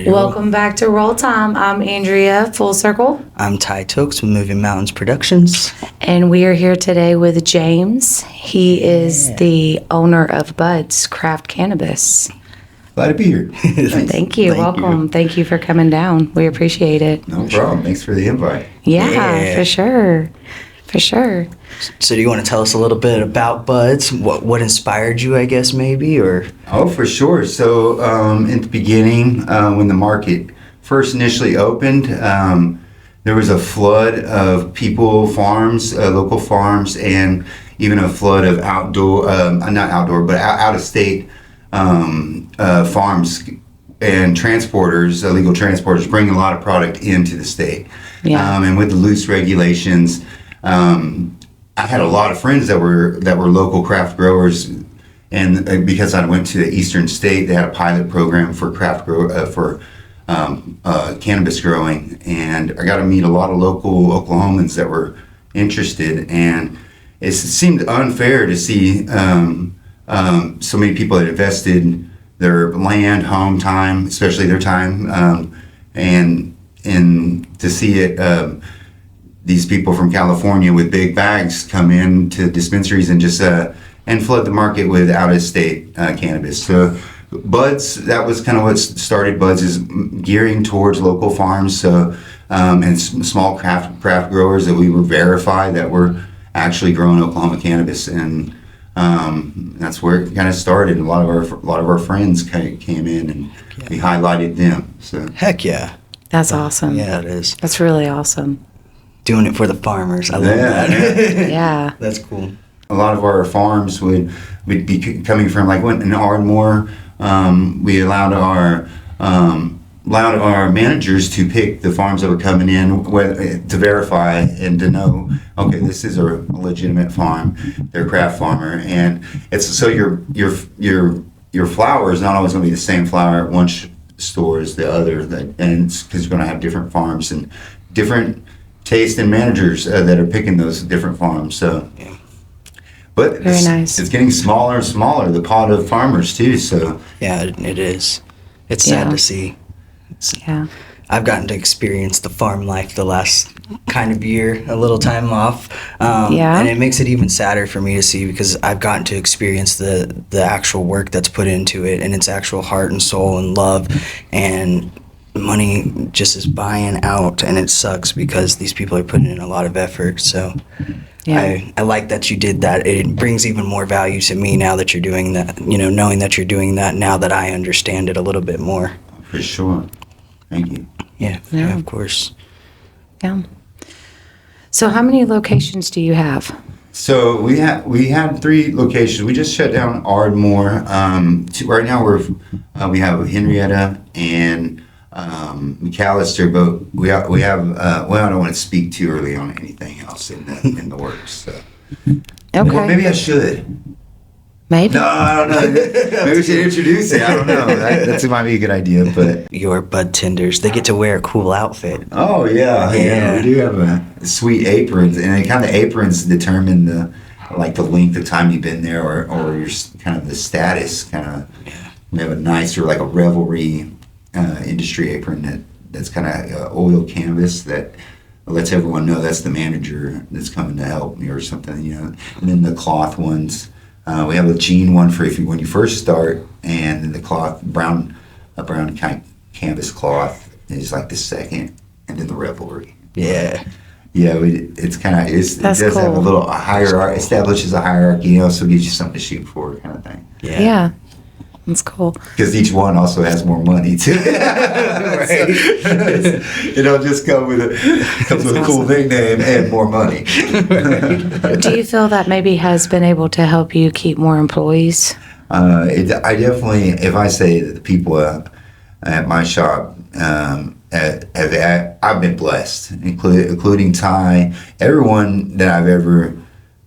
Welcome back to Roll Time. I'm Andrea Full Circle. I'm Ty Tokes with Moving Mountains Productions. And we are here today with James. He is the owner of Bud's Craft Cannabis. Glad to be here. Thank you. Welcome. Thank you for coming down. We appreciate it. No problem. Thanks for the invite. Yeah, for sure. For sure. So do you want to tell us a little bit about Bud's? What inspired you, I guess, maybe? Or Oh, for sure. So in the beginning, when the market first initially opened, there was a flood of people, farms, local farms, and even a flood of not outdoor, but out-of-state farms and transporters, illegal transporters, bringing a lot of product into the state. Yeah. And with the loose regulations, I had a lot of friends that were local craft growers, and because I went to the Eastern State, they had a pilot program for cannabis growing, and I got to meet a lot of local Oklahomans that were interested, and it seemed unfair to see so many people that invested their land, home, time, especially their time, and to see it. These people from California with big bags come in to dispensaries and just and flood the market with out-of-state cannabis. So Bud's, that was kind of what started Bud's, is gearing towards local farms, so and small craft growers that we were verified that were actually growing Oklahoma cannabis, and that's where it kind of started. A lot of our friends came in, and we highlighted them. So heck yeah, That's awesome. Yeah, it is. That's really awesome. Doing it for the farmers. I love that. Yeah. That's cool. A lot of our farms would be coming from, like, in Ardmore. We allowed our managers to pick the farms that were coming in, to verify and to know, okay, this is a legitimate farm, they're a craft farmer, and it's so your flower is not always going to be the same flower at one store as the other, and it's because you're going to have different farms and different taste and managers that are picking those different farms. So, Yeah. but Very nice. It's getting smaller and smaller, the pot of farmers too. So Yeah, it is. It's sad Yeah. to see. Yeah. I've gotten to experience the farm life the last kind of year, a little time off. Yeah. And it makes it even sadder for me to see, because I've gotten to experience the actual work that's put into it, and its actual heart and soul and love, and money just is buying out, and it sucks because these people are putting in a lot of effort. So Yeah. I like that you did that. It brings even more value to me now that you're doing that, knowing that you're doing that now that I understand it a little bit more. for sure. Thank you. Yeah, Yeah. of course. Yeah. So how many locations do you have? So we had 3 locations. We just shut down Ardmore. Right now we have Henryetta and McAlester, but we have well, I don't want to speak too early on anything else in the works. So. Okay. Well, maybe I should. Maybe. No, I don't know. Maybe we should introduce it. I don't know. That might be a good idea. But Your bud tenders, they get to wear a cool outfit. oh yeah, we do have a sweet aprons, and the kind of aprons determine the length of time you've been there, or your kind of the status. Kind of, we have a nicer, like a revelry industry apron that's kind of oil canvas that lets everyone know that's the manager that's coming to help me or something, And then the cloth ones. We have a jean one for when you first start, and then the cloth, a brown kind of canvas cloth is like the second, and then the revelry. Yeah. Yeah, it's kind of, it That's does have a cool. little hierarchy, establishes a hierarchy, so it gives you something to shoot for, kind of thing. Yeah. That's cool. Because each one also has more money too. It don't just come with a cool nickname and more money. Do you feel that maybe has been able to help you keep more employees? I definitely, if I say that the people at my shop, I've been blessed, including Ty, everyone that I've ever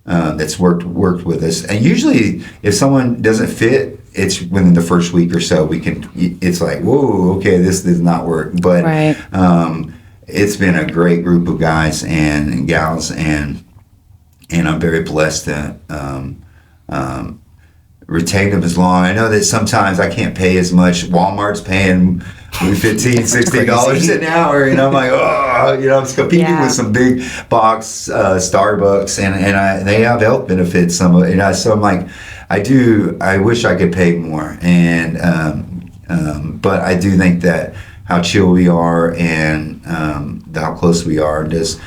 that's worked with us. And usually, if someone doesn't fit, it's within the first week or so. It's like, whoa, okay, this does not work. But Right. It's been a great group of guys and gals, and I'm very blessed to retain them as long. I know that sometimes I can't pay as much. Walmart's paying $15-$16 an hour, and I'm like, oh, you know, I'm competing with some big box Starbucks, and they have health benefits. So I'm like, I wish I could pay more, and but I do think that how chill we are and how close we are does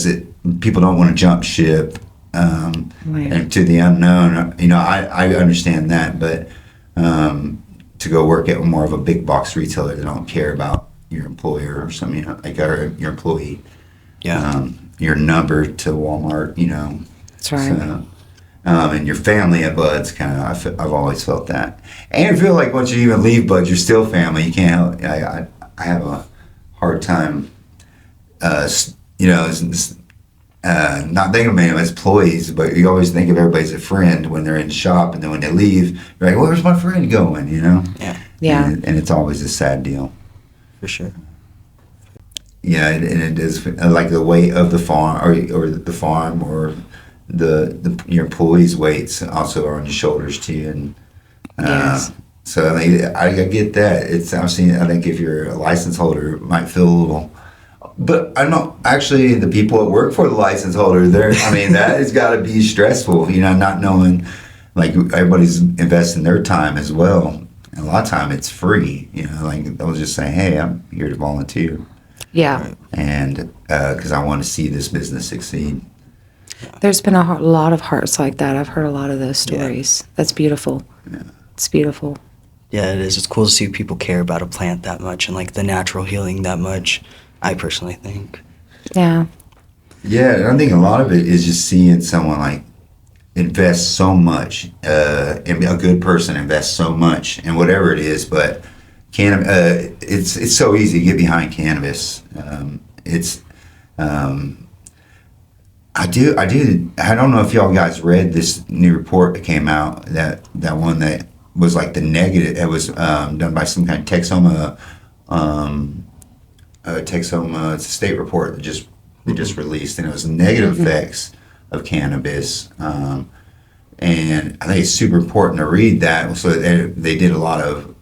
it. People don't want to jump ship. And to the unknown, you know, I understand that, but to go work at more of a big box retailer, they don't care about your employer or something, you know, like your employee, your number to Walmart, you know. That's right. So, and your family at Bud's kind of, I've always felt that, and I feel like once you even leave Bud's, you're still family. You can't. I have a hard time, you know. Not thinking of them as employees, but you always think of everybody as a friend when they're in the shop, and then when they leave, you're like, where's my friend going, you know? Yeah. And it's always a sad deal. For sure. Yeah, and it is like the weight of the farm, or the farm, or your employees' weights also are on your shoulders too, and Yes. so I get that. I think if you're a license holder, it might feel a little. But I'm not actually the people that work for the license holder. That has got to be stressful, you know, not knowing, like, everybody's investing their time as well. And a lot of time it's free, you know, like they'll just say, hey, I'm here to volunteer. Yeah. And because I want to see this business succeed. There's been a lot of hearts like that. I've heard a lot of those stories. That's beautiful. Yeah. It's beautiful. Yeah, it is. It's cool to see people care about a plant that much and like the natural healing that much. I personally think. Yeah. Yeah, and I think a lot of it is just seeing someone like invest so much, and a good person invest so much in whatever it is. But it's so easy to get behind cannabis. I don't know if y'all guys read this new report that came out, that one that was like the negative. It was done by some kind of Texoma. Texoma, it's a state report that they just released, and it was negative effects of cannabis. And I think it's super important to read that. So they did a lot of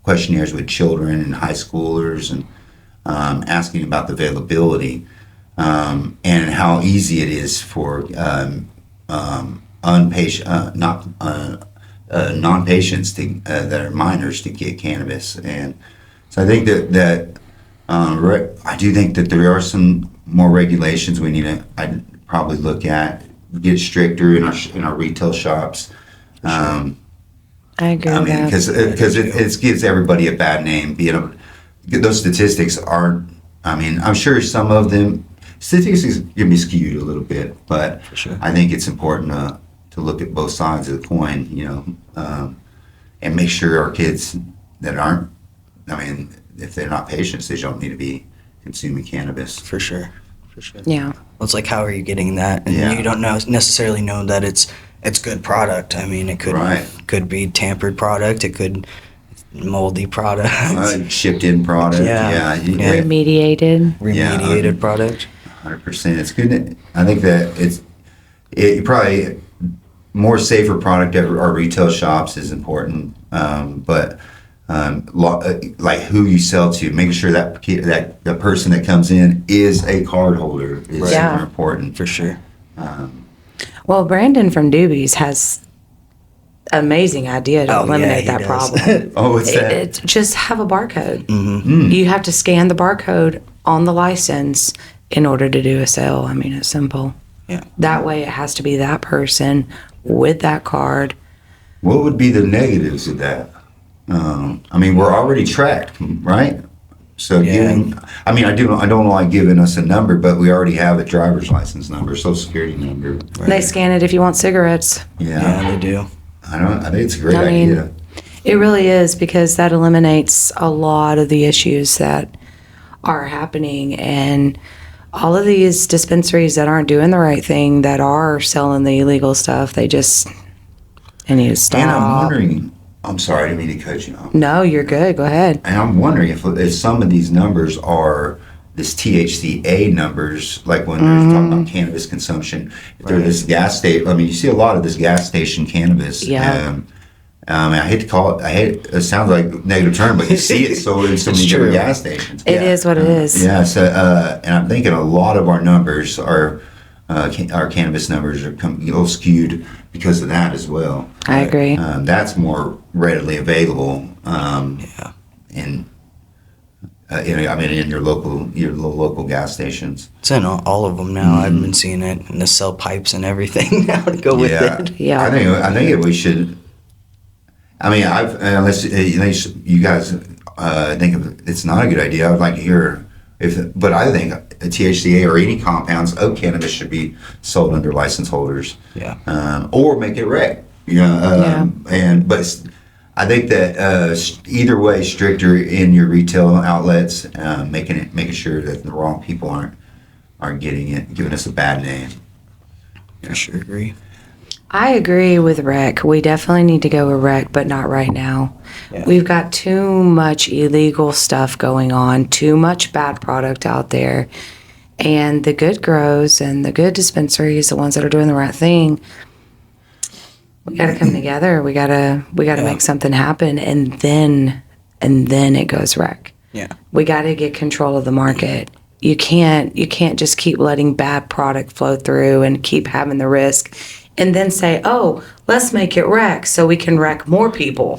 questionnaires with children and high schoolers, and asking about the availability, and how easy it is for non-patients that are minors to get cannabis. And so I think that I do think that there are some more regulations we need to. I'd probably look at, get stricter in our retail shops. I agree with that. Because it gives everybody a bad name. Those statistics aren't. I'm sure some of them statistics can be skewed a little bit, but For sure. I think it's important to look at both sides of the coin, you know, and make sure our kids that aren't. If they're not patients, they don't need to be consuming cannabis. For sure. Yeah. Well, it's like, how are you getting that? And Yeah. you don't necessarily know that it's good product. It could be tampered product. It could moldy product. Shipped in product. Yeah. Remediated. Product. 100%. It's good. I think that you probably more safer product at our retail shops is important, but. Like who you sell to, making sure that the person that comes in is a card holder is super important. For sure. Well, Brandon from Doobies has an amazing idea to eliminate that does. problem. Oh, what's that? It's just have a barcode. Mm-hmm. You have to scan the barcode on the license in order to do a sale. It's simple. Yeah. That way it has to be that person with that card. What would be the negatives of that? We're already tracked, right? So I don't like giving us a number, but we already have a driver's license number, social security number. Right. They scan it if you want cigarettes. Yeah, they do. I think it's a great idea. It really is, because that eliminates a lot of the issues that are happening, and all of these dispensaries that aren't doing the right thing, that are selling the illegal stuff, they need to stop. And I'm wondering, I'm sorry, I didn't mean to cut you off. No, you're good. Go ahead. And I'm wondering if some of these numbers are this THCA numbers, like when they're talking about cannabis consumption. If they're this gas station, I mean, you see a lot of this gas station cannabis. Yeah. I hate to call it. It sounds like a negative term, but you see it so in so many different gas stations. It is what it is. Yeah. So, and I'm thinking a lot of our numbers are our cannabis numbers are a little skewed because of that as well. I agree. That's more readily available. In in your local gas stations. It's in all of them now. I've been seeing it, and they sell pipes and everything now to go with it. Yeah. I think we should. I mean, unless you guys think it's not a good idea, I would like to hear but I think a THCA or any compounds of cannabis should be sold under license holders. Yeah. Or make it rec. But I think that either way, stricter in your retail outlets, making sure that the wrong people aren't getting it, giving us a bad name. For sure, agree. I agree with rec. We definitely need to go with rec, but not right now. Yeah. We've got too much illegal stuff going on, too much bad product out there. And the good grows and the good dispensaries, the ones that are doing the right thing, we got to come together. We got to make something happen, and then it goes rec. Yeah. We got to get control of the market. You can't just keep letting bad product flow through and keep having the risk and then say, "Oh, let's make it rec so we can wreck more people."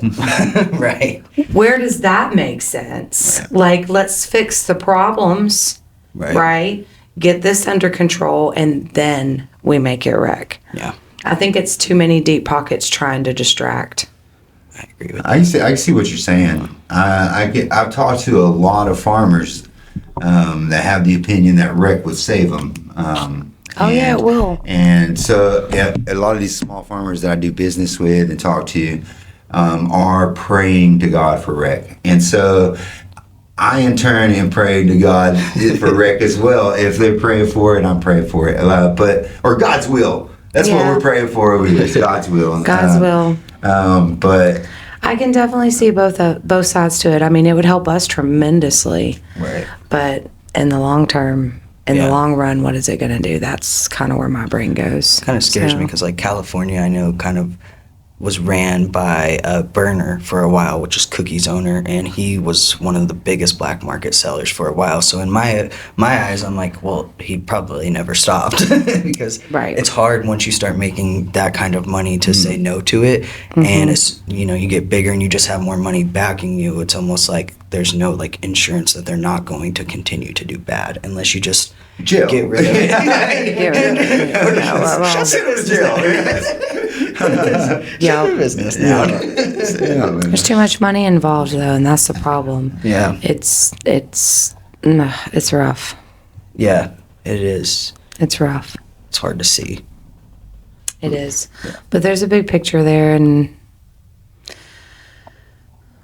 Right. Where does that make sense? Right. Like, let's fix the problems, right? Get this under control, and then we make it rec. Yeah. I think it's too many deep pockets trying to distract. I agree with that. I see what you're saying. I've talked to a lot of farmers that have the opinion that rec would save them. Yeah, it will. And so a lot of these small farmers that I do business with and talk to are praying to God for rec. And so I in turn am praying to God for rec as well. If they're praying for it, I'm praying for it. Or God's will. That's what we're praying for over here. It's God's will. God's will. But I can definitely see both sides to it. I mean, it would help us tremendously. Right. But in the long term, in the long run, what is it going to do? That's kind of where my brain goes. Kind of scares me because, like, California, I know kind of was ran by a Burner for a while, which is Cookie's owner, and he was one of the biggest black market sellers for a while. So in my eyes, I'm like, well, he probably never stopped because it's hard once you start making that kind of money to say no to it, and it's you get bigger and you just have more money backing you. It's almost like there's no like insurance that they're not going to continue to do bad unless you just jail. Get rid of it. Get rid of it. Send him to jail. Yeah. Business now. There's too much money involved, though, and that's the problem. Yeah. It's rough. Yeah, it is. It's rough. It's hard to see. It is. Yeah. But there's a big picture there, and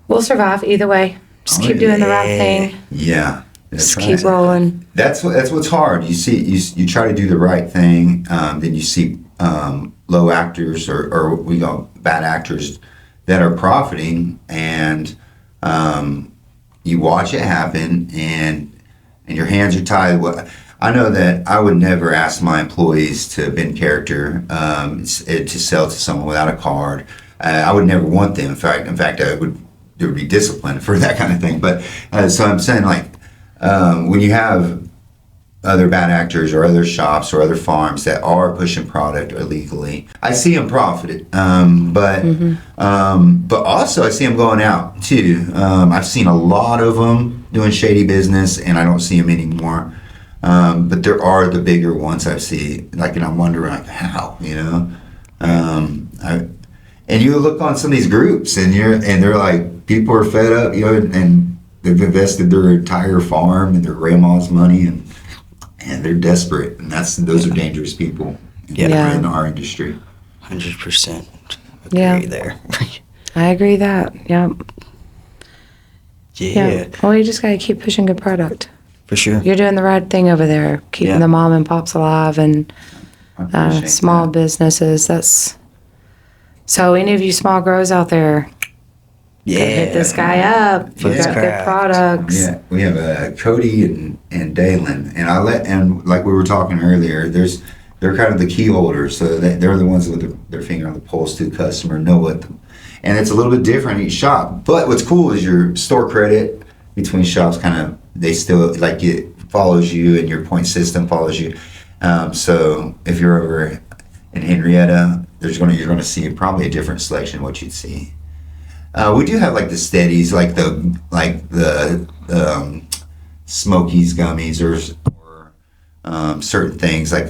we'll survive either way. Just keep doing the right thing. Yeah. Just keep rolling. That's what's hard. You see, you try to do the right thing, then you see low actors or we go bad actors that are profiting, and you watch it happen, and your hands are tied. I know that I would never ask my employees to bend character to sell to someone without a card. I would never want them. In fact, there would be discipline for that kind of thing. But so I'm saying, like, when you have other bad actors or other shops or other farms that are pushing product illegally, I see them profited. But also I see them going out too. I've seen a lot of them doing shady business, and I don't see them anymore. But there are the bigger ones I see, like, and I'm wondering, like, how, and you look on some of these groups, and they're like, people are fed up, and they've invested their entire farm and their grandma's money, and they're desperate, and those are dangerous people in our industry. 100% agree there. I agree that. Yep. Yeah. Well, you just got to keep pushing good product. For sure. You're doing the right thing over there, keeping the mom and pops alive and small businesses. So any of you small grows out there, Go hit this guy up. If you've got good Correct. products. Yeah, we have Cody and Dalen, and like we were talking earlier, they're kind of the key holders, so they're the ones with their finger on the pulse to the customer, know what, and it's a little bit different each shop. But what's cool is your store credit between shops they still like it follows you, and your point system follows you. So if you're over in Henrietta, you're gonna see probably a different selection of what you'd see. We do have like the steadies, like the Smokies gummies, or certain things like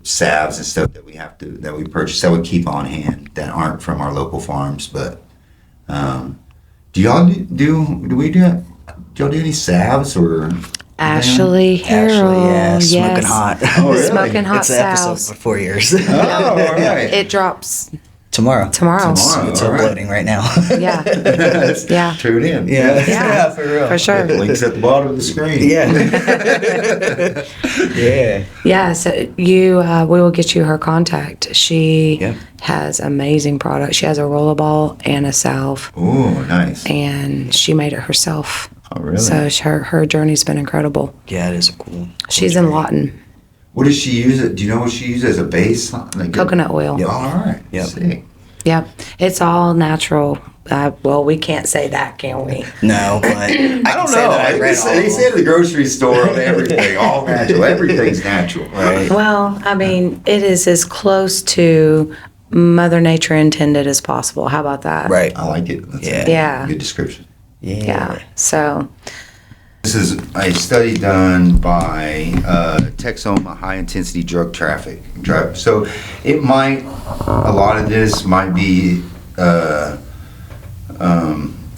salves and stuff that we purchase that we keep on hand that aren't from our local farms. But do y'all do any salves or? Ashley Harrell. yeah, smoking yes. hot. Oh, really? Smoking hot It's an episode salves. for 4 years. Oh, all right. It drops Tomorrow. tomorrow. It's All right. uploading right now. Yeah. Yeah. Tune in. Yeah. Yeah. For real. For sure. Links at the bottom of the screen. Yeah. Yeah. Yeah, so we will get you her contact. She Yeah. has amazing products. She has a rollerball and a salve, Oh, nice. and she made it herself. Oh, really? So her journey's been incredible. Yeah, it is a cool. She's in Lawton. What does she use? Do you know what she uses as a base? Like Coconut oil. Yeah. All right. Yep. Sick. Yep, it's all natural. Well, we can't say that, can we? No, but I I don't say know. that I read all They of say at the grocery store of everything, all natural. Everything's natural. Right. Well, I mean, it is as close to Mother Nature intended as possible. How about that? Right. I like it. That's Yeah. a Yeah. good description. Yeah. So, This is a study done by Texoma High Intensity Drug Traffic. So it might, a lot of this might be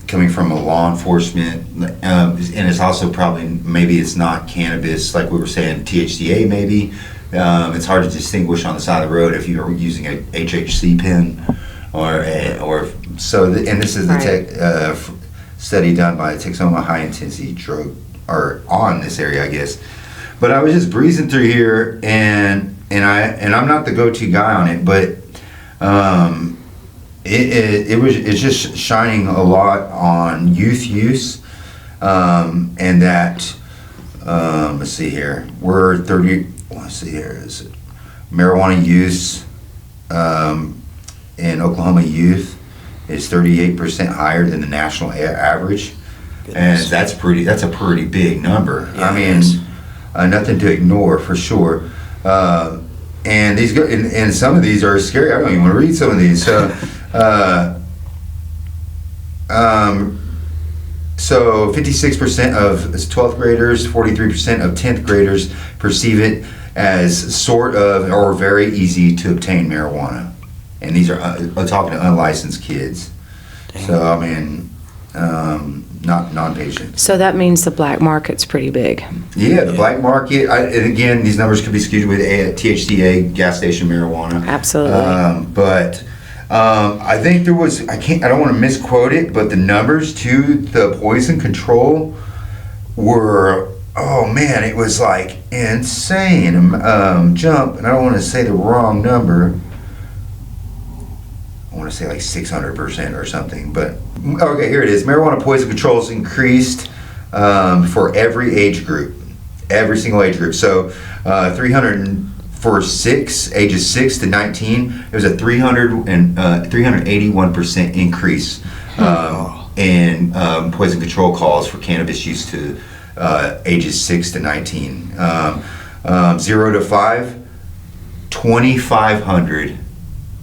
coming from a law enforcement, and it's also probably, maybe it's not cannabis, like we were saying, THCA maybe. It's hard to distinguish on the side of the road if you're using a HHC pen and this is the study done by Texoma High Intensity Drug, or on this area, I guess. But I was just breezing through here, and I'm not the go-to guy on it, but it's just shining a lot on youth use, and that let's see here, we're 30. Let's see here, is it marijuana use in Oklahoma youth is 38% higher than the national average. And that's a pretty big number. Yeah, I mean, it is. nothing to ignore for sure. And these and some of these are scary. I don't even want to read some of these. So 56% of 12th graders, 43% of 10th graders perceive it as sort of or very easy to obtain marijuana. And these are I'm talking to unlicensed kids. Dang. So I mean, not non-patient. so that means the black market's pretty big. Yeah, the black market. And again, these numbers could be skewed with THCA, gas station marijuana. Absolutely. But I think there was. I don't want to misquote it, but the numbers to the poison control were. Oh man, it was like insane jump, and I don't want to say the wrong number. I want to say like 600% or something, but okay, here it is. Marijuana poison controls increased for every age group, every single age group. So 300 for ages 6 to 19, it was a 381% increase in poison control calls for cannabis use to ages 6 to 19. 0 to 5, 2,500.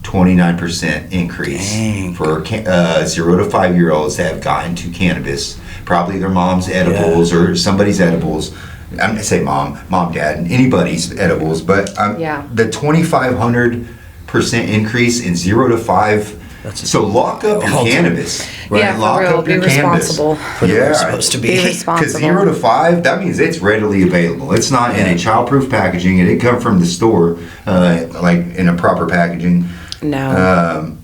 29% increase. Dang. For 0 to 5 year olds that have gotten to cannabis, probably their mom's edibles or somebody's edibles. I'm gonna say mom, dad, and anybody's edibles, but the 2,500% increase in 0 to 5. So lock up your cannabis. Right? Yeah, for Lock real. up your Be cannabis. responsible. What Yeah. it's supposed to Be be. Because responsible. 0 to 5, that means it's readily available. It's not in a childproof packaging. It didn't come from the store, like in a proper packaging. No.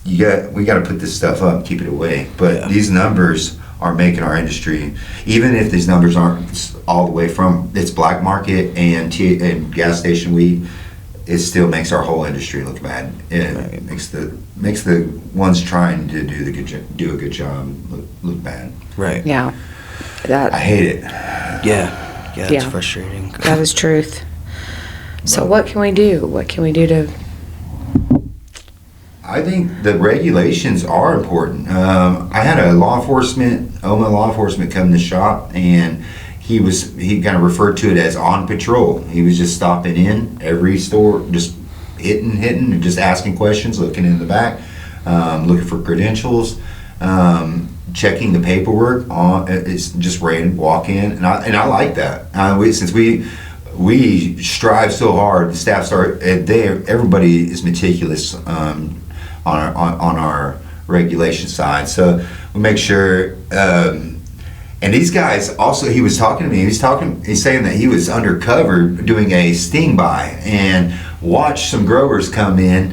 We got to put this stuff up, keep it away. But these numbers are making our industry, even if these numbers aren't all the way from it's black market and gas station weed. it still makes our whole industry look bad. It makes the ones trying to do a good job look bad. Right. Yeah. I hate it. Yeah. Yeah, it's frustrating. That is truth. So what can we do? What can we do to... I think the regulations are important. I had a Oklahoma law enforcement come to the shop, and he kind of referred to it as on patrol. He was just stopping in every store, just hitting, and just asking questions, looking in the back, looking for credentials, checking the paperwork. It's just random walk in, and I like that. Since we strive so hard, the staff everybody is meticulous on our regulation side, so we make sure. And these guys also, he was talking to me. He's saying that he was undercover doing a sting buy and watched some growers come in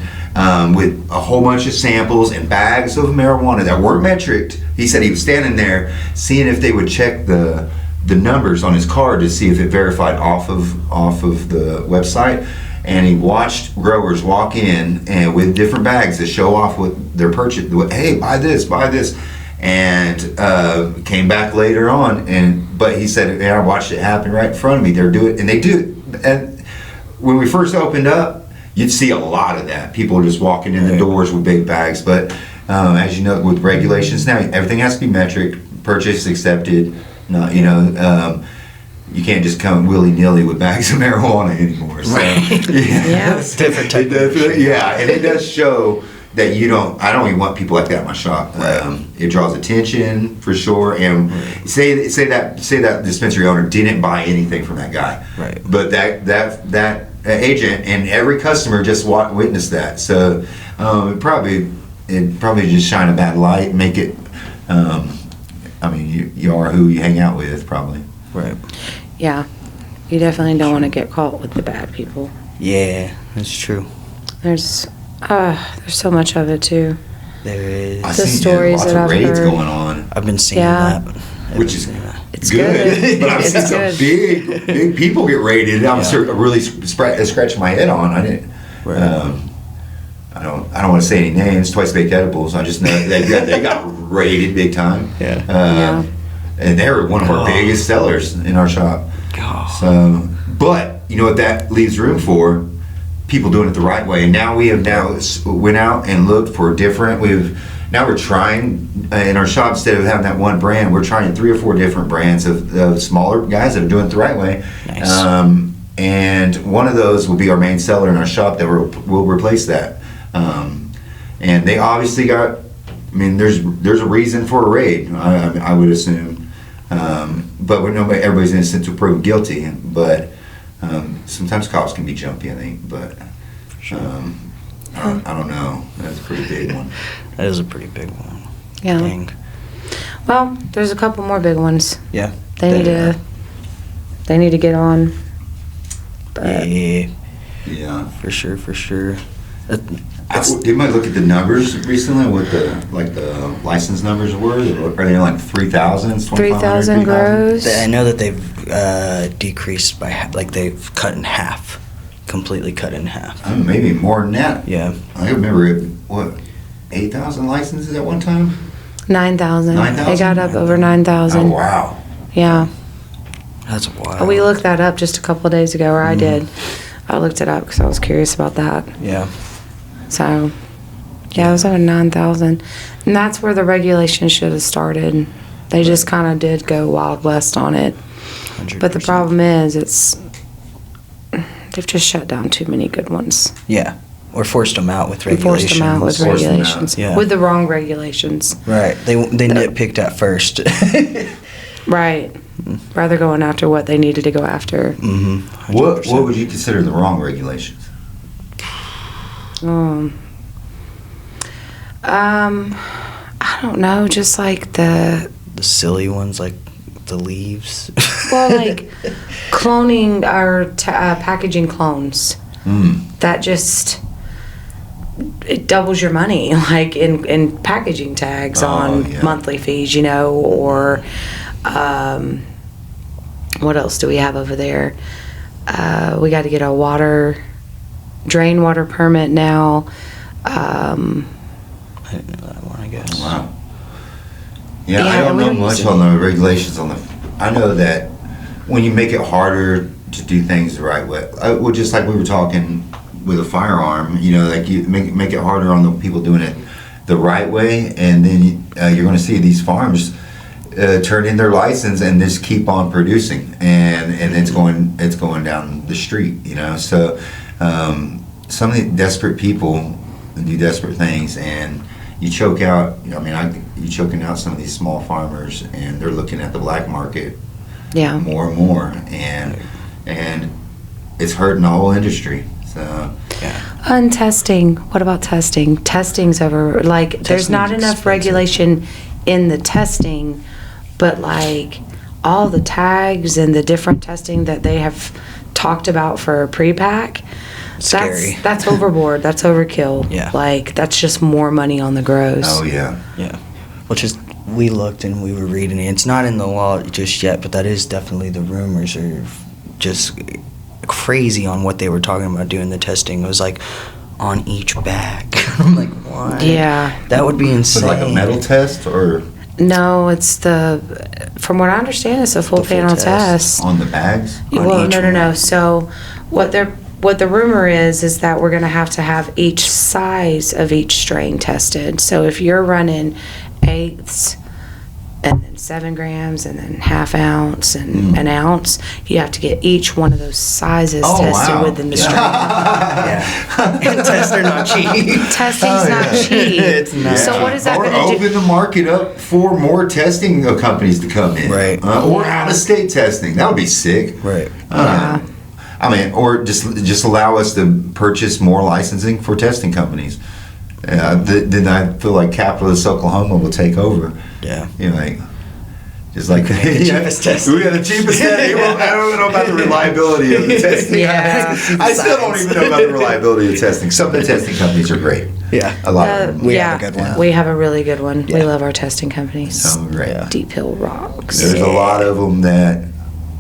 with a whole bunch of samples and bags of marijuana that weren't metriced. He said he was standing there seeing if they would check the numbers on his card to see if it verified off of the website. And he watched growers walk in and with different bags to show off what their purchase. Hey, buy this. And came back later on, but he said, I watched it happen right in front of me. They do it. And when we first opened up, you'd see a lot of that. People just walking in the doors with big bags. But as you know, with regulations now, everything has to be metric, purchase accepted. Not, you can't just come willy-nilly with bags of marijuana anymore. So, Yeah. It's different type of and it does show that I don't even want people like that in my shop. It draws attention for sure. And say that dispensary owner didn't buy anything from that guy. Right. But that agent and every customer just witnessed that. So it probably just shine a bad light, make it. You are who you hang out with, probably. Right. Yeah. You definitely don't want to get caught with the bad people. Yeah, that's true. There's so much of it too. There is. I've The seen stories lots that of I've raids heard. going on, I've been seeing Yeah. that. which is It's good. But I've It's seen some good. big people get raided. I'm really scratching my head on. I didn't. Right. I don't want to say any names. Twice baked edibles. I just know they got raided big time. Yeah. And they were one of our biggest sellers in our shop. God. So, but you know what that leaves room for? People doing it the right way. And now we have went out and looked for different. We're trying in our shop, instead of having that one brand, we're trying 3 or 4 different brands of smaller guys that are doing it the right way. Nice. And one of those will be our main seller in our shop that will replace that. And they obviously got. I mean, there's a reason for a raid. I would assume. But everybody's innocent to prove guilty. But sometimes cops can be jumpy, I think. But I don't know. That's a pretty big one. That is a pretty big one. Yeah. Dang. Well, there's a couple more big ones. Yeah. They need to get on. But Yeah. For sure. Did I look at the numbers recently? What the license numbers were? Are they like 3,000? 3,000 grows. I know that they've decreased by they've cut in half, completely cut in half. Maybe more than that. Yeah. I remember 8,000 licenses at one time? 9,000. 9,000? They got up over 9,000. Oh, wow. Yeah. That's wild. We looked that up just a couple of days ago, or I did. I looked it up because I was curious about that. Yeah. So, yeah, it was over 9,000. And that's where the regulation should have started. They just kind of did go Wild West on it. 100%. But the problem is, they've just shut down too many good ones. Yeah. Or forced them out with And regulations. forced them out with Forced them out. regulations. Yeah. With the wrong regulations. Right. They nitpicked at first. Right. Rather going after what they needed to go after. Mm-hmm. What would you consider the wrong regulations? I don't know, just like the silly ones, like the leaves. well, like cloning or packaging clones. That just it doubles your money, like in packaging tags on monthly fees, or what else do we have over there? We got to get a water drain water permit now. I didn't know that one, I guess. Wow. Yeah, Yeah, I don't we know don't much use on the regulations on the. I know that when you make it harder to do things the right way, well, just like we were talking with a firearm, you know, like you make it harder on the people doing it the right way, and then you're going to see these farms turn in their license and just keep on producing, and it's going down the street, you know. So some of the desperate people do desperate things, and you choke out. I mean, you're choking out some of these small farmers, and they're looking at the black market Yeah. more and more, and it's hurting the whole industry. So And testing. What about testing? Testing's over. Like, there's not Testing's enough expensive. regulation in the testing, but like all the tags and the different testing that they have talked about for pre-pack, Scary. that's overboard. That's overkill. Yeah. Like, that's just more money on the gross. oh yeah, Yeah. Which is, we looked and we were reading it. It's not in the law just yet, but that is definitely, the rumors are just crazy on what they were talking about doing the testing. It was like on each bag. I'm like, what? Yeah. That would be so insane. like a metal test or No, it's from what I understand, it's a full The full panel test. test. on the bags. On Well, each no. one. So what the rumor is that we're going to have each size of each strain tested. So if you're running eighths and then 7 grams and then half ounce and an ounce, you have to get each one of those sizes Oh, tested wow. within the strain. Yeah. And tests are not cheap. Testing's not cheap. It's not. So what is that Or going to do? open the market up for more testing companies to come in, Right. Or out of state testing. That would be sick. Right. Yeah. I mean, or just allow us to purchase more licensing for testing companies. Then I feel like capitalist Oklahoma will take over. Yeah. You know, like just like the cheapest testing. We got the cheapest testing. Well, I don't know about the reliability of the testing. Yeah. I still don't even know about the reliability of testing. Some of the testing companies are great. Yeah. A lot of them. We yeah, have a good one. we have a really good one. We Yeah. love our testing companies. Some are great. Yeah. Deep Hill Rocks. There's a lot of them that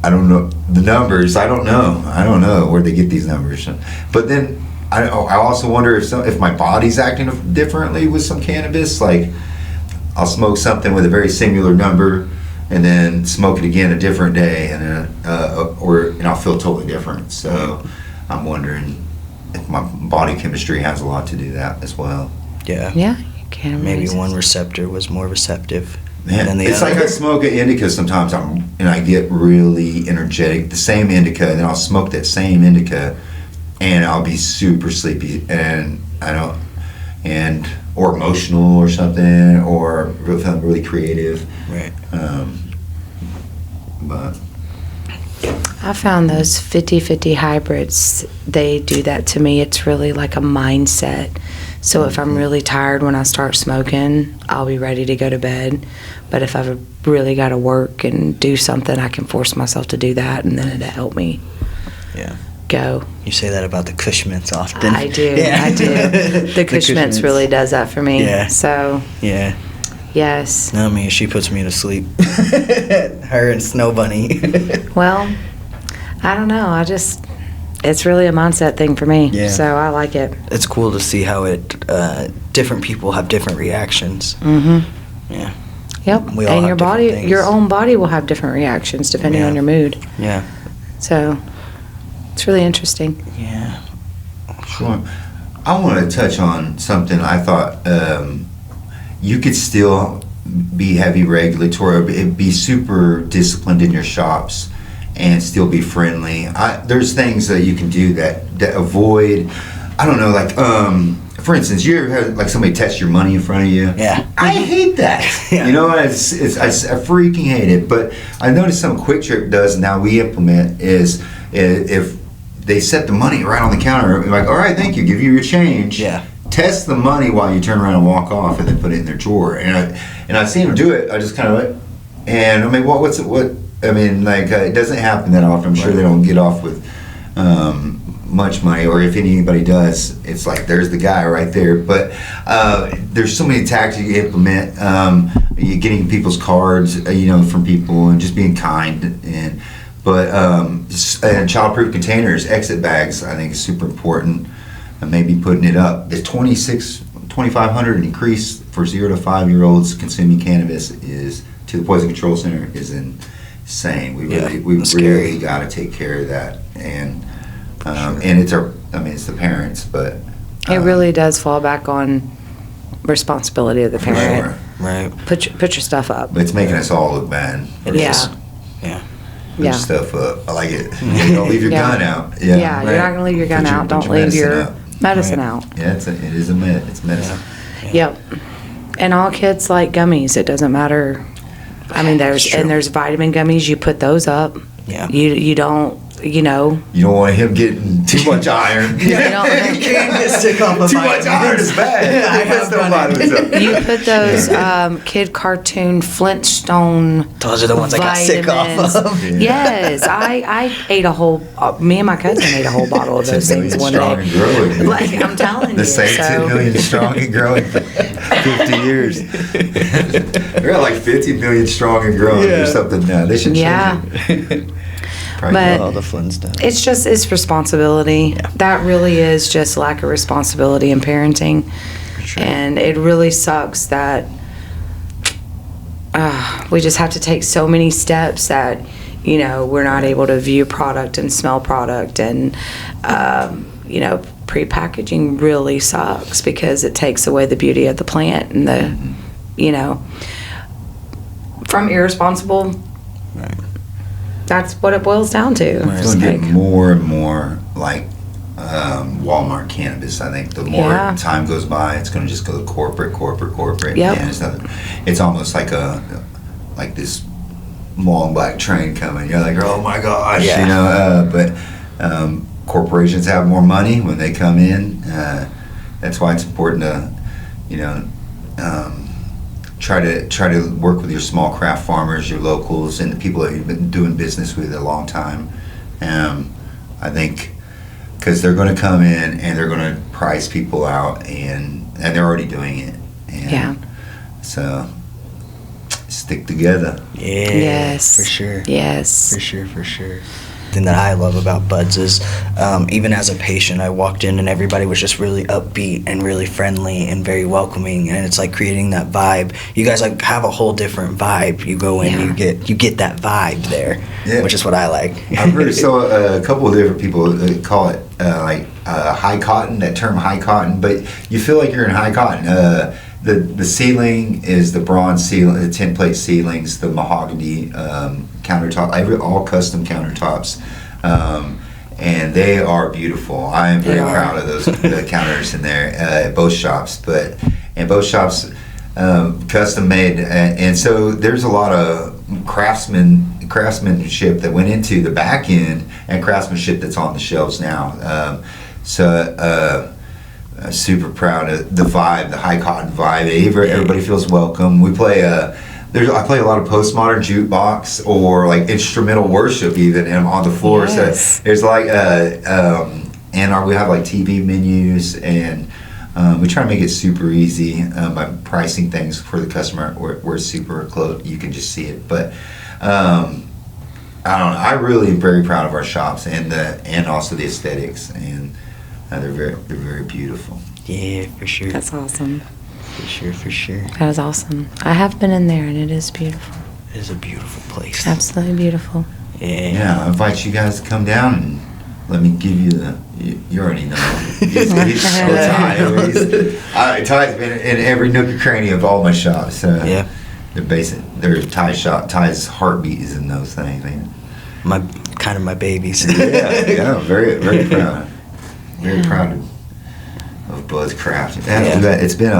I don't know the numbers. I don't know where they get these numbers. But then I also wonder if my body's acting differently with some cannabis. Like I'll smoke something with a very similar number, and then smoke it again a different day, and then, and I'll feel totally different. So I'm wondering if my body chemistry has a lot to do that as well. Yeah. Yeah, you can't Maybe really- one receptor was more receptive Man, than the it's other. like I smoke an indica sometimes, and I get really energetic. The same indica, and then I'll smoke that same indica, and I'll be super sleepy, and or emotional or something, or feeling really creative. Right. But I found those 50-50 hybrids, they do that to me. It's really like a mindset. So if I'm really tired when I start smoking, I'll be ready to go to bed. But if I've really got to work and do something, I can force myself to do that, and then it'll help me Yeah. go. You say that about the Cushmans often. I do, Yeah. I do. The Cushmans Cushmans. really does that for me. Yeah. So, Yeah. yes. No, me, she puts me to sleep. Her and Snow Bunny. Well, I don't know. It's really a mindset thing for me. Yeah. So I like it. It's cool to see how different people have different reactions. Mm-hmm. Yeah. Yep. We all And have your different body, things. your own body will have different reactions depending Yeah. on your mood. Yeah. So it's really interesting. Yeah. sure. I want to touch on something I thought you could still be heavy regulatory, be super disciplined in your shops, and still be friendly. There's things that you can do that avoid. I don't know, like for instance, you ever had like somebody test your money in front of you? Yeah. I hate that. Yeah. You know, I freaking hate it. But I noticed something Quick Trip does now we implement is if they set the money right on the counter, like, all right, thank you, give you your change. Yeah. Test the money while you turn around and walk off, and then put it in their drawer. And I've seen them do it. I just kind of like, and I mean, what? I mean, like, it doesn't happen that often. I'm sure they don't get off with much money, or if anybody does, it's like there's the guy right there. But there's so many tactics you implement. You getting people's cards, from people, and just being kind. And childproof containers, exit bags, I think is super important. maybe putting it up. The 2,500 increase for 0 to 5-year-olds consuming cannabis is to the Poison Control Center is insane. We really got to take care of that, and it's it's the parents, but It really does fall back on responsibility of the parent. Right. Put your stuff up. But it's making us all look bad. It is. Yeah. Put your stuff up. I like it. Don't leave your gun out. Yeah, you're not gonna leave your gun out. Don't leave your medicine out. Yeah, it's medicine. Yep. And all kids like gummies. It doesn't matter. I mean, there's vitamin gummies. You put those up. Yeah. You don't. You don't want him getting too much iron. You can't get sick off of too much iron is bad. You put those kid cartoon Flintstone. Those are the ones vitamins. I got sick off of. Yeah. Yes, I ate a whole. Me and my cousin ate a whole bottle of those things one day. Growing, like I'm telling you, the same 10 million strong and growing for 50 years. They're like 50 million strong and growing or something now. They should change it. But all the fun stuff. It's responsibility. Yeah. That really is just lack of responsibility in parenting. Sure. And it really sucks that we just have to take so many steps that, we're not able to view product and smell product. And, pre-packaging really sucks because it takes away the beauty of the plant and from irresponsible. Right. That's what it boils down to. It's going to get more and more like Walmart cannabis. I think the more time goes by, it's going to just go corporate. Yep. And it's almost like this long black train coming. You're like, oh my gosh, but corporations have more money when they come in. That's why it's important to, try to work with your small craft farmers, your locals, and the people that you've been doing business with a long time. I think because they're going to come in and they're going to price people out, and they're already doing it. And so stick together. Yeah. Yes. For sure. Yes. For sure. Thing that I love about Buds is even as a patient, I walked in and everybody was just really upbeat and really friendly and very welcoming, and it's like creating that vibe. You guys like have a whole different vibe. You go in, you get that vibe there, which is what I like. I've heard a couple of different people call it high cotton. That term high cotton, but you feel like you're in high cotton. The ceiling is the bronze ceiling, the tin plate ceilings, the mahogany countertop, all custom countertops, and they are beautiful. I am very proud of those the counters in there at both shops. And both shops custom made, and so there's a lot of craftsmanship that went into the back end and craftsmanship that's on the shelves now. Super proud of the vibe, the high cotton vibe. Everybody feels welcome. We play I play a lot of postmodern jukebox or like instrumental worship even on the floor. Yes. So there's like and we have like TV menus, and we try to make it super easy by pricing things for the customer. We're super close. You can just see it, but I don't know. I really am very proud of our shops and also the aesthetics, and they're very beautiful. Yeah, for sure. That's awesome. For sure. That is awesome. I have been in there and it is beautiful. It is a beautiful place. Absolutely beautiful. Yeah. I invite you guys to come down and let me give you you already know. He's so Ty. Ty's been in every nook and cranny of all my shops. Yeah. Their Ty's heartbeat is in those things, man. My babies. Yeah, very, very proud. Very proud of Bud's Craft. It's been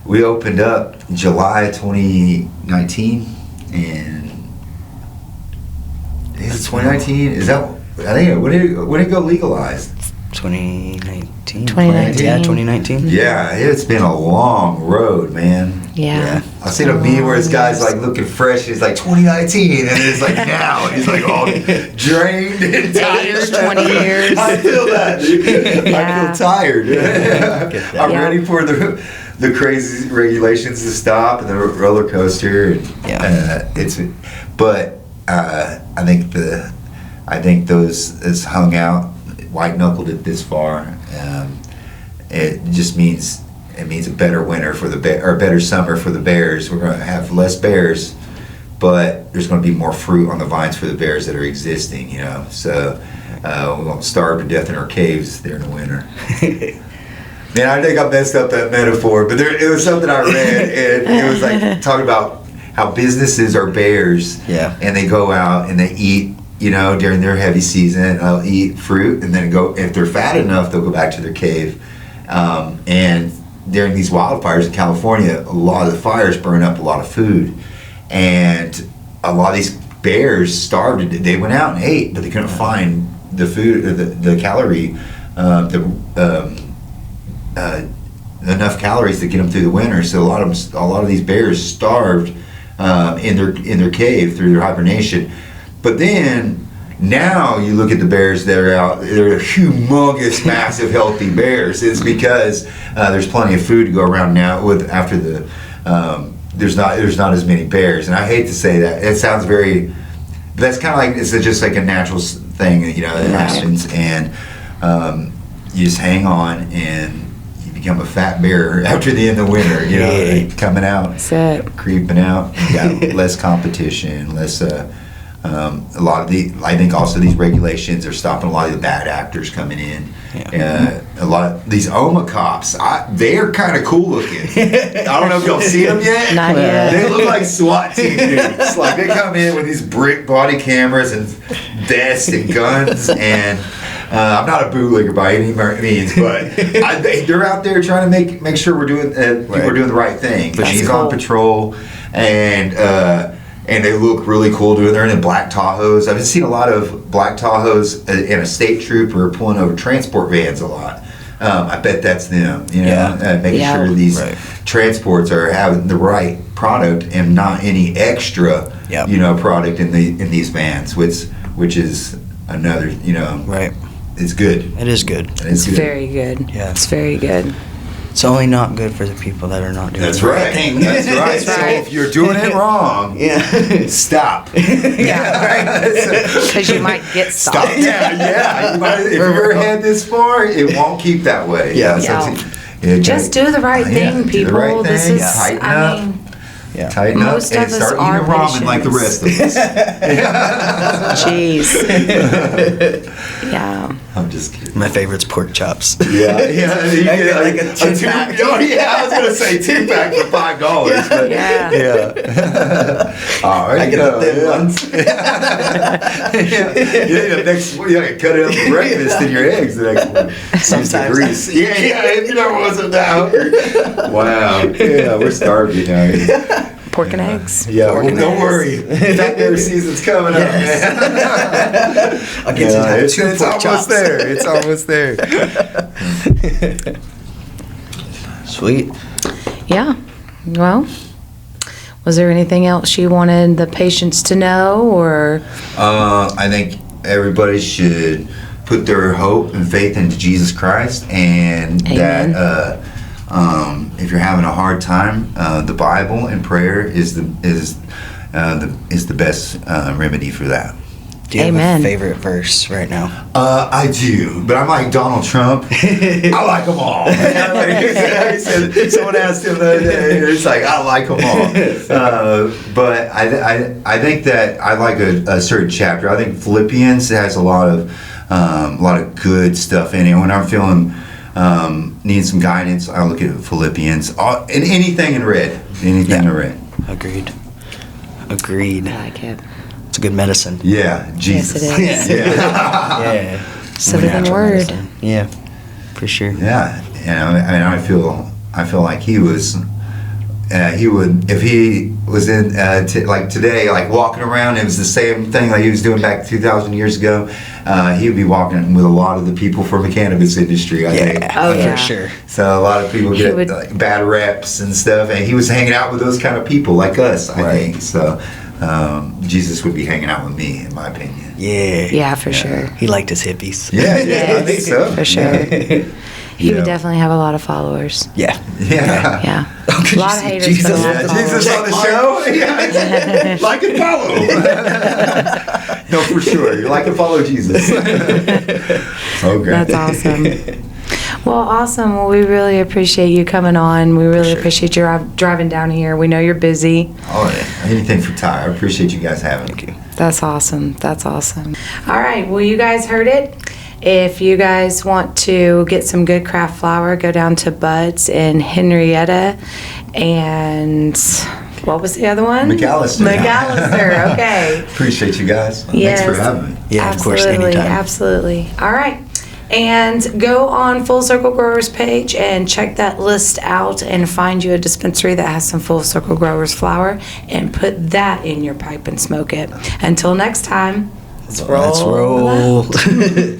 we opened up July 2019, and is it 2019? Is that? I think when did it go legalized? 2019. 2019. Yeah, 2019. Yeah, it's been a long road, man. Yeah. I've seen a meme where this guy's like looking fresh. He's like 2019, and it's like now, and he's like all drained and tired. 20 years. I feel that, dude. I feel tired. I'm ready for the crazy regulations to stop and the roller coaster. I think those has hung out, white knuckled it this far. it just means a better winter for the or a better summer for the bears. We're going to have less bears, but there's going to be more fruit on the vines for the bears that are existing. So we won't starve to death in our caves there in the winter. Man, I think I messed up that metaphor, but it was something I read, and it was like talking about how businesses are bears, and they go out and they eat, during their heavy season. They'll eat fruit, and then if they're fat enough, they'll go back to their cave. And during these wildfires in California, a lot of the fires burn up a lot of food, and a lot of these bears starved. They went out and ate, but they couldn't find the food, the calorie, enough calories to get them through the winter. So a lot of these bears starved in their cave through their hibernation. But then now you look at the bears that are out; they're humongous, massive, healthy bears. It's because there's plenty of food to go around now. There's not as many bears, and I hate to say that. It sounds very. But that's kind of like it's just like a natural thing, that happens, and you just hang on and become a fat bear after the end of the winter, like coming out, creeping out. You got less competition, less. A lot of I think also these regulations are stopping a lot of the bad actors coming in. A lot of these OMA cops, they're kind of cool looking. I don't know if y'all see them yet. Not yet. They look like SWAT team dudes. Like they come in with these brick body cameras and vests and guns, and I'm not a bootlegger by any means, but they're out there trying to make sure we're doing the right thing. That's He's cool. on patrol, and they look really cool doing. They're in black Tahoes. I've seen a lot of black Tahoes and a state trooper pulling over transport vans a lot. I bet that's them. Making sure these transports are having the right product and not any extra, product in these vans, which is another, It's good. It is good. It's very good. Yeah. It's very good. It's only not good for the people that are not doing That's the right right. thing. That's right. That's So right. if you're doing it wrong, stop. Because you might get Stop. stopped. Yeah. If you're ahead this far, it won't keep that way. Just do the right thing, do people. the right This thing. is, Tighten I up. mean, Tighten up most and of us start are eating ramen like the rest of us. jeez. Yeah. I'm just kidding. My favorite's pork chops. Yeah. You get like a 2-pack. Oh, yeah, I was going to say 2-pack for $5. But All right. I get the thin ones. You got to cut it up for breakfast in your eggs the next morning. Sometimes. Grease. Yeah, if you never wasn't that hungry. Wow. Yeah, we're starving now. Pork and eggs. Yeah, Pork and don't eggs. worry. That bear season's coming up, man. I'll get you It's two pork almost chops. there. It's almost there. Sweet. Yeah. Well, was there anything else you wanted the patients to know, or? I think everybody should put their hope and faith into Jesus Christ, and Amen. that if you're having a hard time, the Bible and prayer is the best remedy for that. Do you have Amen. a favorite verse right now? I do, but I'm like Donald Trump. I like them all. Someone asked him the other day, it's like, I like them all. But I think that I like a certain chapter. I think Philippians has a lot of good stuff in it. When I'm feeling need some guidance, I look at Philippians. And anything in red. Anything in red. Agreed. I like it. It's a good medicine. Yeah, Jesus. Yes, it is. Yeah. It's a living Natural word. medicine. Yeah, for sure. Yeah, and I feel like he would, if he was in like today, like walking around, it was the same thing like he was doing back 2,000 years ago. He would be walking with a lot of the people from the cannabis industry, I think. Oh, yeah. For sure. So a lot of people get like bad reps and stuff, and he was hanging out with those kind of people like us, I think. So Jesus would be hanging out with me, in my opinion. Yeah. Yeah, for sure. He liked his hippies. Yeah, I think so. For sure. He would definitely have a lot of followers. Yeah. Yeah. Yeah. Oh, could A lot you of see haters, Jesus? but a lot of followers. Jesus on the show? Yeah. Like and follow. No, for sure. You like and follow Jesus. Okay. That's awesome. Well, awesome. Well, we really appreciate you coming on. We really Sure. appreciate you driving down here. We know you're busy. Oh, yeah. Anything for Ty. I appreciate you guys having me. That's awesome. That's awesome. All right. Well, you guys heard it. If you guys want to get some good craft flour, go down to Bud's in Henrietta. And what was the other one? McAlester. McAlester. Okay. Appreciate you guys. Yes. Thanks for having me. Yeah, of course, Absolutely, anytime. absolutely. All right. And go on Full Circle Growers page and check that list out and find you a dispensary that has some Full Circle Growers flour and put that in your pipe and smoke it. Until next time, let's roll. Let's roll.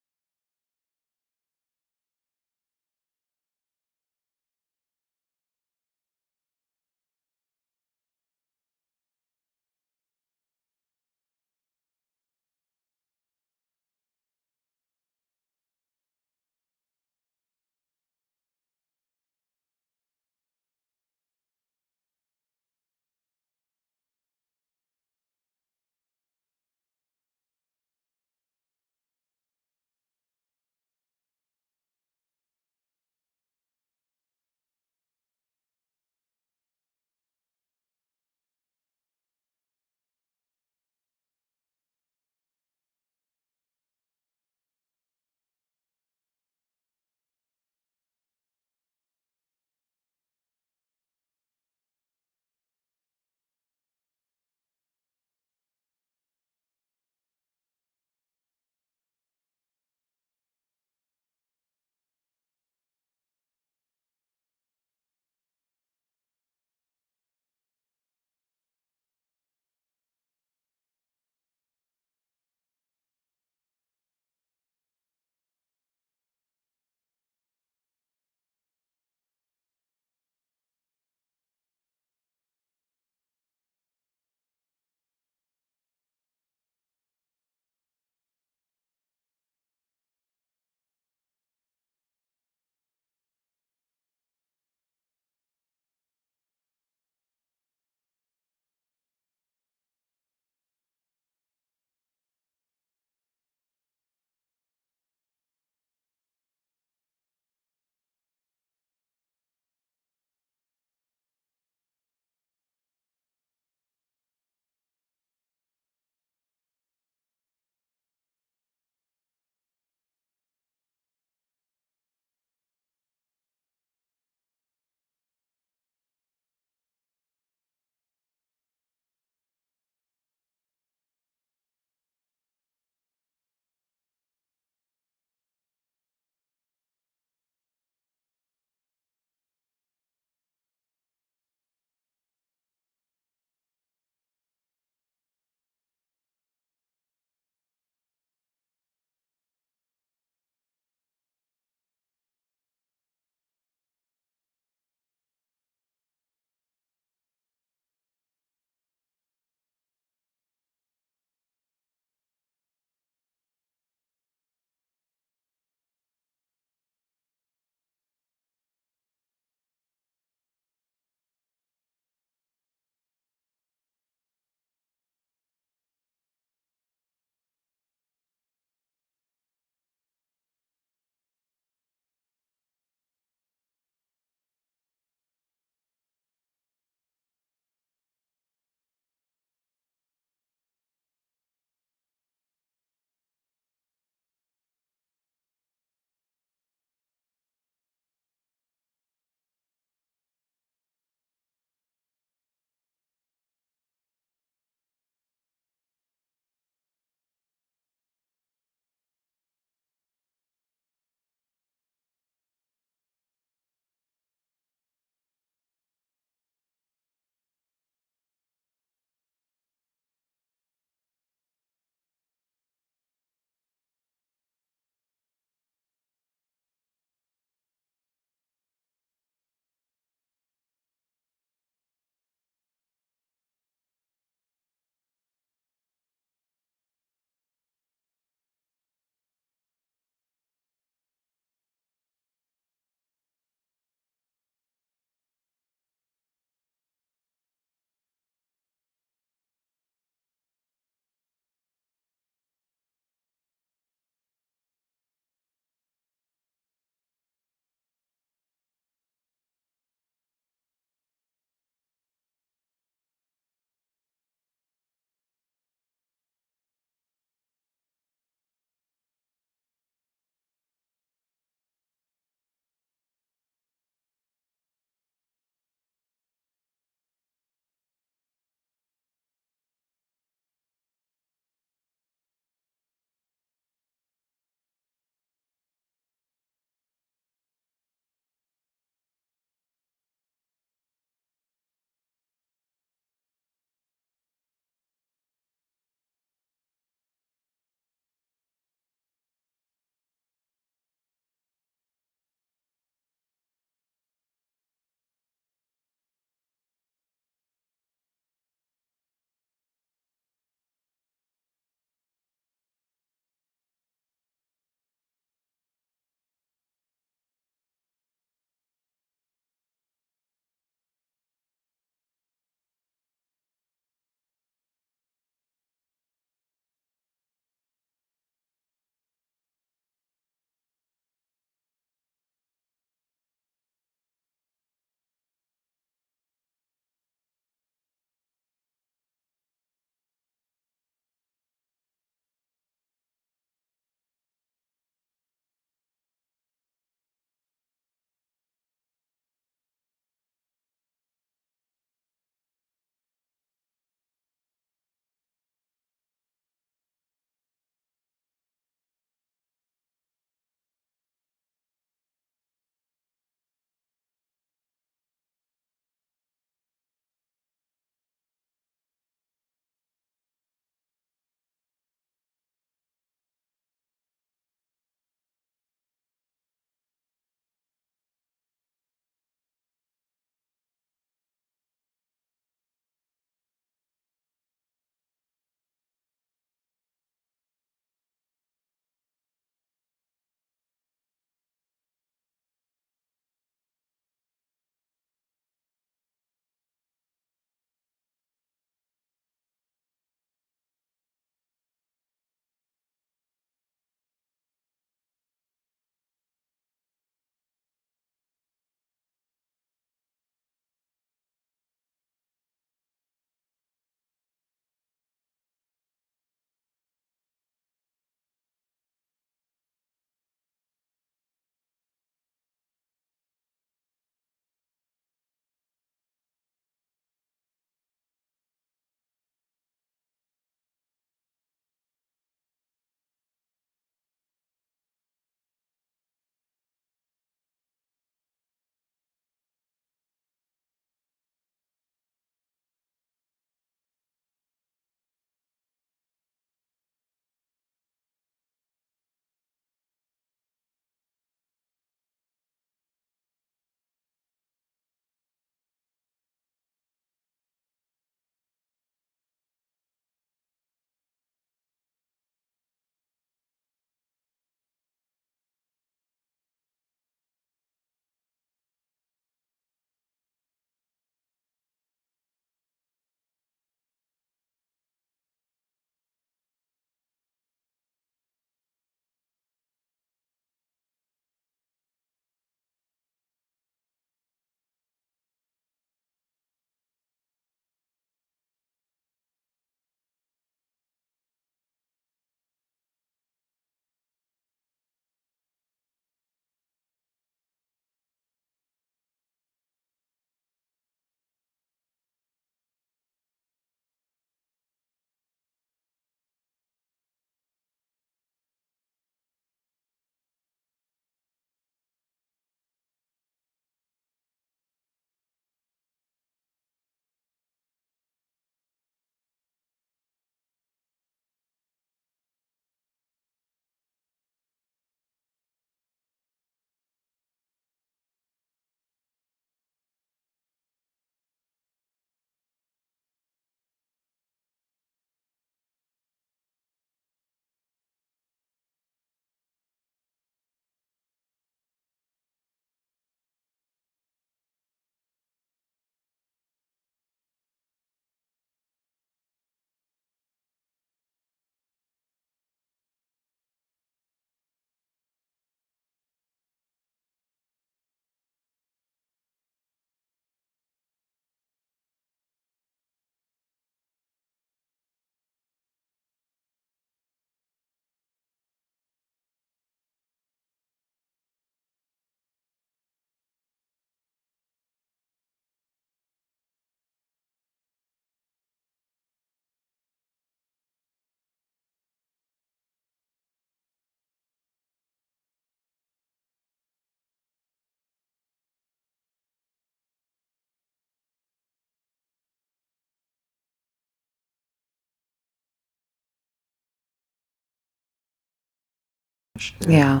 Yeah.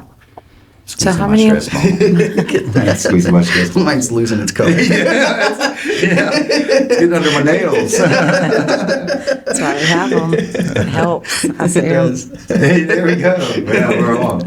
So Squeeze how my many? stress ball. Squeeze my stress ball. Mine's losing its color. Yeah, getting under my nails. That's why I have them. It helps. I see 'em. Hey, there we go. Yeah, we're on.